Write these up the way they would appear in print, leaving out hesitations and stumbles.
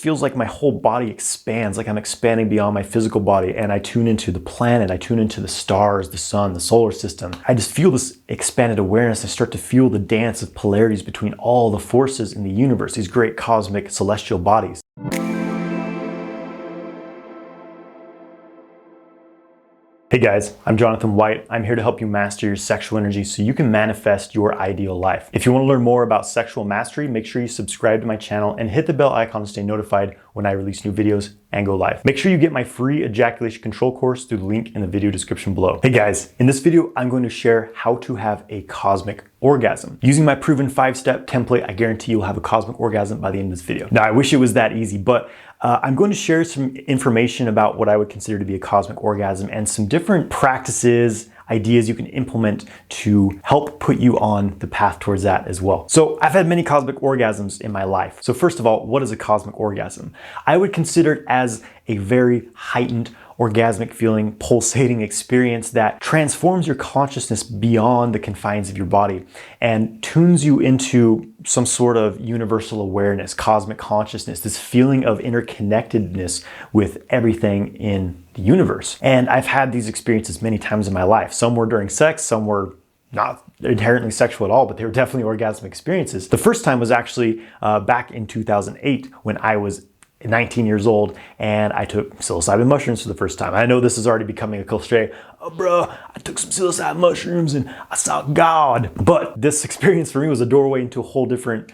Feels like my whole body expands, like I'm expanding beyond my physical body, and I tune into the planet, I tune into the stars, the sun, the solar system. I just feel this expanded awareness. I start to feel the dance of polarities between all the forces in the universe, these great cosmic celestial bodies. Hey guys, I'm Jonathan White. I'm here to help you master your sexual energy so you can manifest your ideal life. If you want to learn more about sexual mastery, make sure you subscribe to my channel and hit the bell icon to stay notified when I release new videos and go live. Make sure you get my free ejaculation control course through the link in the video description below. Hey guys, in this video, I'm going to share how to have a cosmic orgasm. Using my proven 5-step template, I guarantee you'll have a cosmic orgasm by the end of this video. Now, I wish it was that easy, but I'm going to share some information about what I would consider to be a cosmic orgasm and some different practices, ideas you can implement to help put you on the path towards that as well. So I've had many cosmic orgasms in my life. So first of all, what is a cosmic orgasm? I would consider it as a very heightened orgasmic feeling, pulsating experience that transforms your consciousness beyond the confines of your body and tunes you into some sort of universal awareness, cosmic consciousness, this feeling of interconnectedness with everything in the universe. And I've had these experiences many times in my life. Some were during sex, some were not inherently sexual at all, but they were definitely orgasmic experiences. The first time was actually back in 2008 when I was 19 years old and I took psilocybin mushrooms for the first time. I know this is already becoming a cliche. Oh, bro, I took some psilocybin mushrooms and I saw God. But this experience for me was a doorway into a whole different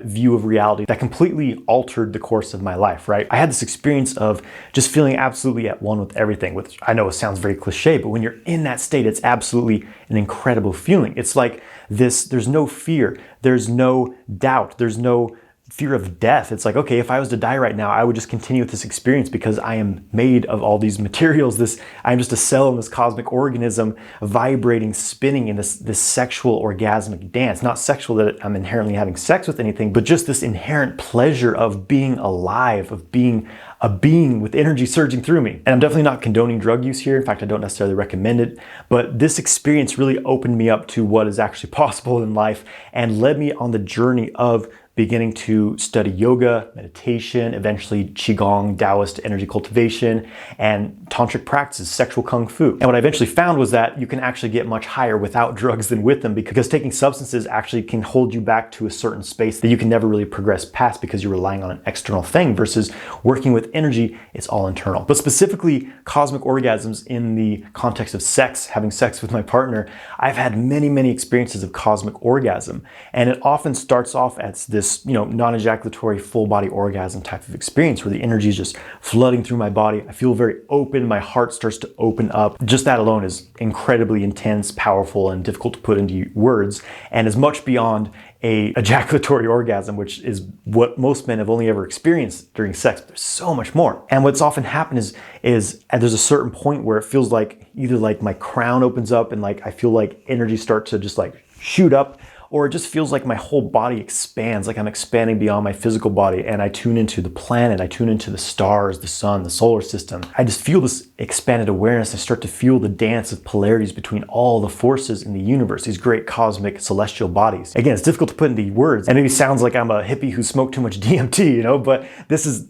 view of reality that completely altered the course of my life, right? I had this experience of just feeling absolutely at one with everything, which I know it sounds very cliche, but when you're in that state, it's absolutely an incredible feeling. It's like this, there's no fear, there's no doubt, there's no fear of death. It's like, okay, if I was to die right now, I would just continue with this experience because I am made of all these materials. I'm just a cell in this cosmic organism vibrating, spinning in this sexual orgasmic dance. Not sexual that I'm inherently having sex with anything, but just this inherent pleasure of being alive, of being a being with energy surging through me. And I'm definitely not condoning drug use here. In fact, I don't necessarily recommend it, but this experience really opened me up to what is actually possible in life and led me on the journey of beginning to study yoga, meditation, eventually Qigong, Taoist energy cultivation, and tantric practices, sexual kung fu. And what I eventually found was that you can actually get much higher without drugs than with them because taking substances actually can hold you back to a certain space that you can never really progress past because you're relying on an external thing versus working with energy, it's all internal. But specifically cosmic orgasms in the context of sex, having sex with my partner, I've had many, many experiences of cosmic orgasm. And it often starts off as this non-ejaculatory full body orgasm type of experience where the energy is just flooding through my body. I feel very open. My heart starts to open up. Just that alone is incredibly intense, powerful, and difficult to put into words, and is much beyond a ejaculatory orgasm, which is what most men have only ever experienced during sex. There's so much more. And what's often happened is there's a certain point where it feels like either like my crown opens up and like I feel like energy starts to just like shoot up, or it just feels like my whole body expands, like I'm expanding beyond my physical body and I tune into the planet, I tune into the stars, the sun, the solar system. I just feel this expanded awareness. I start to feel the dance of polarities between all the forces in the universe, these great cosmic celestial bodies. Again, it's difficult to put into words and maybe sounds like I'm a hippie who smoked too much DMT, but this is,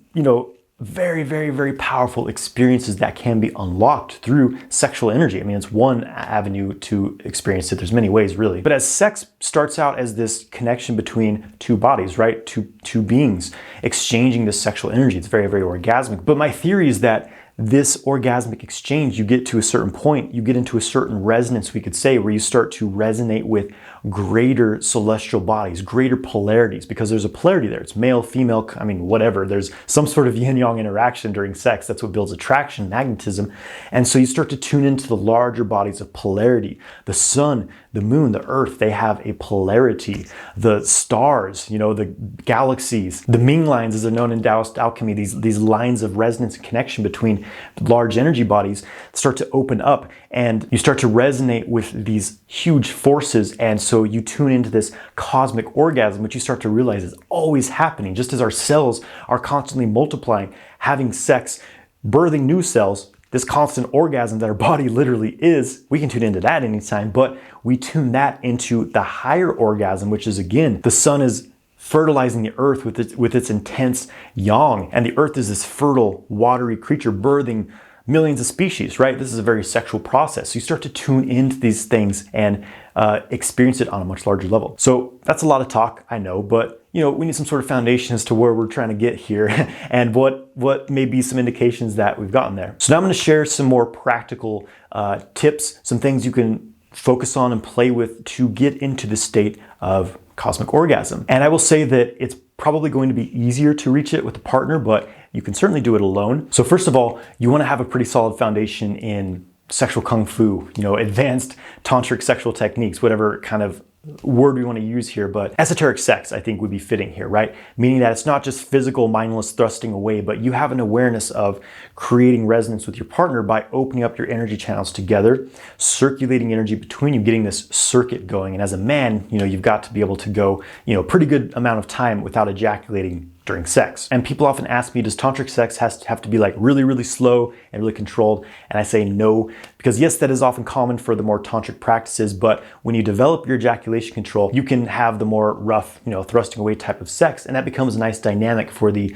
very, very, very powerful experiences that can be unlocked through sexual energy. I mean, it's one avenue to experience it. There's many ways, really. But as sex starts out as this connection between two bodies, right? Two beings exchanging this sexual energy. It's very, very orgasmic. But my theory is that this orgasmic exchange, you get to a certain point, you get into a certain resonance, we could say, where you start to resonate with greater celestial bodies, greater polarities, because there's a polarity there. It's male, female, whatever. There's some sort of yin-yang interaction during sex. That's what builds attraction, magnetism. And so you start to tune into the larger bodies of polarity. The sun, the moon, the earth, they have a polarity. The stars, the galaxies, the Ming lines, as they're known in Taoist alchemy, these lines of resonance and connection between large energy bodies start to open up and you start to resonate with these huge forces. And so you tune into this cosmic orgasm, which you start to realize is always happening. Just as our cells are constantly multiplying, having sex, birthing new cells, this constant orgasm that our body literally is, we can tune into that anytime, but we tune that into the higher orgasm, which is, again, the sun is fertilizing the earth with its intense yang. And the earth is this fertile, watery creature birthing millions of species, right? This is a very sexual process. So you start to tune into these things and experience it on a much larger level. So that's a lot of talk, I know, but we need some sort of foundation as to where we're trying to get here and what may be some indications that we've gotten there. So now I'm going to share some more practical tips, some things you can focus on and play with to get into the state of cosmic orgasm. And I will say that it's probably going to be easier to reach it with a partner, but you can certainly do it alone. So first of all, you want to have a pretty solid foundation in sexual kung fu, advanced tantric sexual techniques, whatever kind of word we want to use here, but esoteric sex I think would be fitting here, right? Meaning that it's not just physical mindless thrusting away, but you have an awareness of creating resonance with your partner by opening up your energy channels together, circulating energy between you, getting this circuit going. And as a man, you've got to be able to go, a pretty good amount of time without ejaculating during sex. And people often ask me, does tantric sex have to be like really, really slow and really controlled? And I say no, because yes, that is often common for the more tantric practices, but when you develop your ejaculation control, you can have the more rough, thrusting away type of sex, and that becomes a nice dynamic for the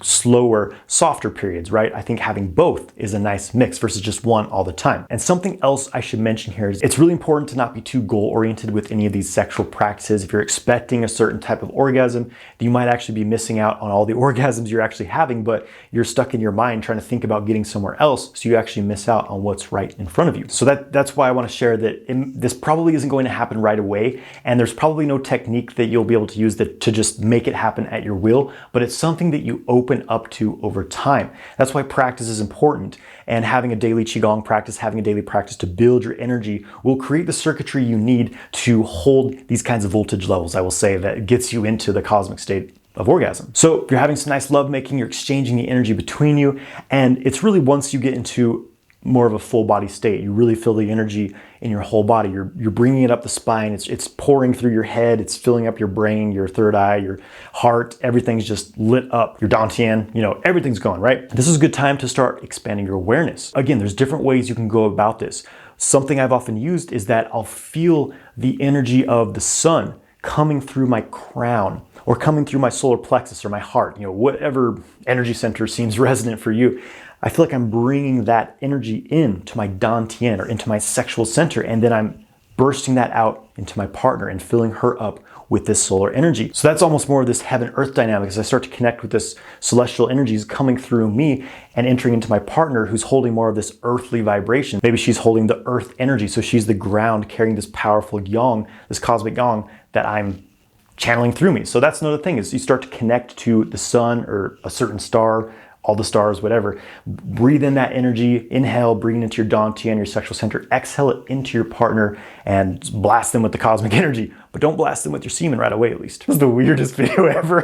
slower, softer periods, right? I think having both is a nice mix versus just one all the time. And something else I should mention here is it's really important to not be too goal-oriented with any of these sexual practices. If you're expecting a certain type of orgasm, you might actually be missing out on all the orgasms you're actually having, but you're stuck in your mind trying to think about getting somewhere else, so you actually miss out on what's right in front of you. So that's why I want to share that this probably isn't going to happen right away, and there's probably no technique that you'll be able to use to just make it happen at your will, but it's something that you open up to over time. That's why practice is important, and having a daily Qigong practice, having a daily practice to build your energy will create the circuitry you need to hold these kinds of voltage levels, I will say, that gets you into the cosmic state of orgasm. So you're having some nice lovemaking, you're exchanging the energy between you, and it's really once you get into more of a full body state, you really feel the energy in your whole body. You're bringing it up the spine, it's pouring through your head, it's filling up your brain, your third eye, your heart, everything's just lit up, your dantian, everything's going, right? This is a good time to start expanding your awareness. Again, there's different ways you can go about this. Something I've often used is that I'll feel the energy of the sun coming through my crown, or coming through my solar plexus or my heart, whatever energy center seems resonant for you. I feel like I'm bringing that energy into my dantian or into my sexual center, and then I'm bursting that out into my partner and filling her up with this solar energy. So that's almost more of this heaven-earth dynamic as I start to connect with this celestial energies coming through me and entering into my partner who's holding more of this earthly vibration. Maybe she's holding the earth energy, so she's the ground carrying this powerful yang, this cosmic yang that I'm channeling through me. So that's another thing, is you start to connect to the sun or a certain star, all the stars, whatever. Breathe in that energy, inhale, breathe into your dantian, your sexual center, exhale it into your partner and blast them with the cosmic energy. But don't blast them with your semen right away, at least. This is the weirdest video ever.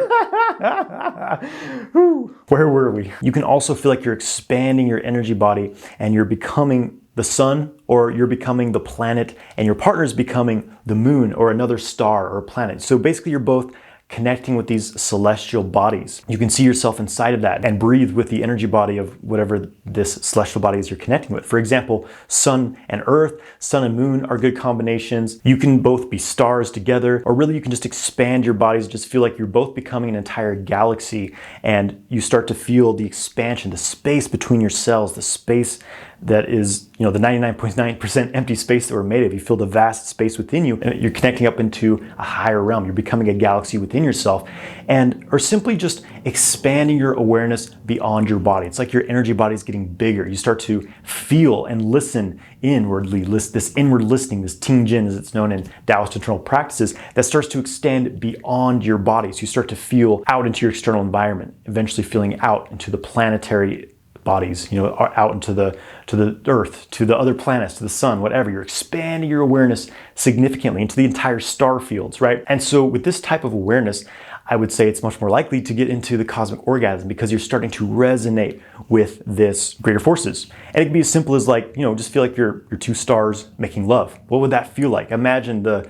Where were we? You can also feel like you're expanding your energy body and you're becoming the sun, or you're becoming the planet, and your partner's becoming the moon or another star or planet. So basically you're both connecting with these celestial bodies. You can see yourself inside of that and breathe with the energy body of whatever this celestial body is you're connecting with. For example, sun and earth, sun and moon are good combinations. You can both be stars together, or really you can just expand your bodies, just feel like you're both becoming an entire galaxy, and you start to feel the expansion, the space between your cells, the space that is, the 99.9% empty space that we're made of. You feel the vast space within you, and you're connecting up into a higher realm. You're becoming a galaxy within yourself, and are simply just expanding your awareness beyond your body. It's like your energy body is getting bigger. You start to feel and listen inwardly, this inward listening, this Ting Jin as it's known in Taoist internal practices, that starts to extend beyond your body. So you start to feel out into your external environment, eventually feeling out into the planetary bodies, out into the earth, to the other planets, to the sun, whatever. You're expanding your awareness significantly into the entire star fields, right? And so with this type of awareness, I would say it's much more likely to get into the cosmic orgasm, because you're starting to resonate with this greater forces. And it can be as simple as just feel like you're two stars making love. What would that feel like? Imagine the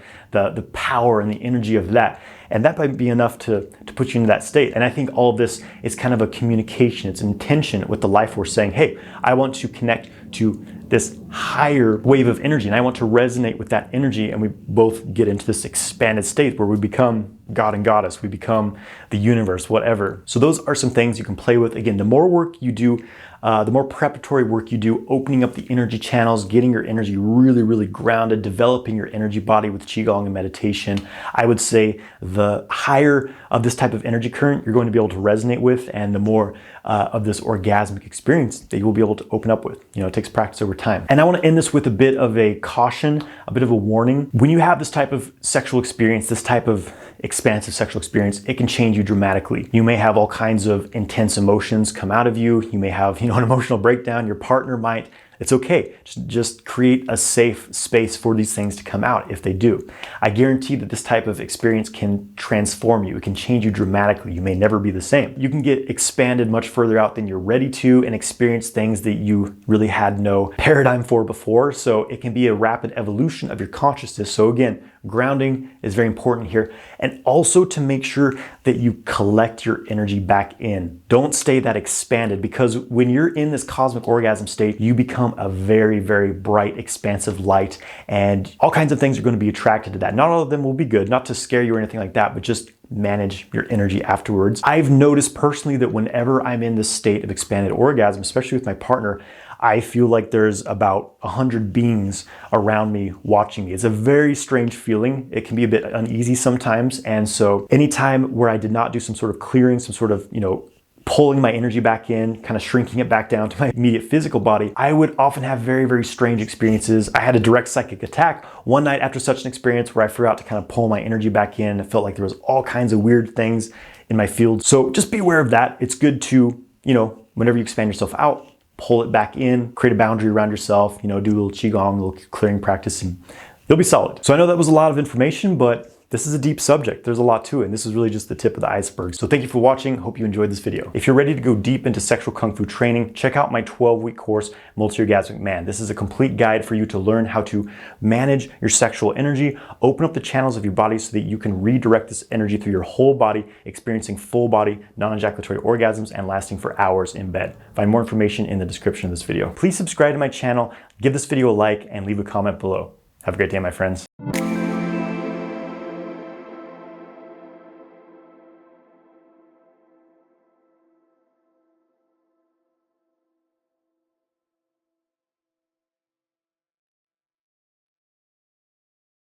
power and the energy of that. And that might be enough to put you into that state. And I think all of this is kind of a communication. It's an intention with the life force saying, hey, I want to connect to this higher wave of energy, and I want to resonate with that energy, and we both get into this expanded state where we become God and goddess, we become the universe, whatever. So those are some things you can play with. Again, the more work you do, the more preparatory work you do, opening up the energy channels, getting your energy really, really grounded, developing your energy body with Qigong and meditation, I would say the higher of this type of energy current you're going to be able to resonate with, and the more of this orgasmic experience that you will be able to open up with. You know, it takes practice over time. And I want to end this with a bit of a caution, a bit of a warning. When you have this type of sexual experience, this type of expansive sexual experience, it can change you dramatically. You may have all kinds of intense emotions come out of you. You may have, an emotional breakdown. Your partner might. It's okay. Just create a safe space for these things to come out if they do. I guarantee that this type of experience can transform you. It can change you dramatically. You may never be the same. You can get expanded much further out than you're ready to and experience things that you really had no paradigm for before. So it can be a rapid evolution of your consciousness. So again, grounding is very important here. And also to make sure that you collect your energy back in. Don't stay that expanded, because when you're in this cosmic orgasm state, you become a very, very bright, expansive light, and all kinds of things are going to be attracted to that. Not all of them will be good, not to scare you or anything like that, but just manage your energy afterwards. I've noticed personally that whenever I'm in this state of expanded orgasm, especially with my partner, I feel like there's about 100 beings around me watching me. It's a very strange feeling. It can be a bit uneasy sometimes. And so anytime where I did not do some sort of clearing, some sort of, pulling my energy back in, kind of shrinking it back down to my immediate physical body, I would often have very, very strange experiences. I had a direct psychic attack one night after such an experience where I forgot to kind of pull my energy back in. I felt like there was all kinds of weird things in my field. So just be aware of that. It's good to, whenever you expand yourself out, pull it back in, create a boundary around yourself, do a little Qigong, a little clearing practice, and you'll be solid. So I know that was a lot of information, but this is a deep subject. There's a lot to it, and this is really just the tip of the iceberg. So thank you for watching. Hope you enjoyed this video. If you're ready to go deep into sexual kung fu training, check out my 12-week course, Multi-Orgasmic Man. This is a complete guide for you to learn how to manage your sexual energy, open up the channels of your body so that you can redirect this energy through your whole body, experiencing full body, non-ejaculatory orgasms, and lasting for hours in bed. Find more information in the description of this video. Please subscribe to my channel, give this video a like, and leave a comment below. Have a great day, my friends.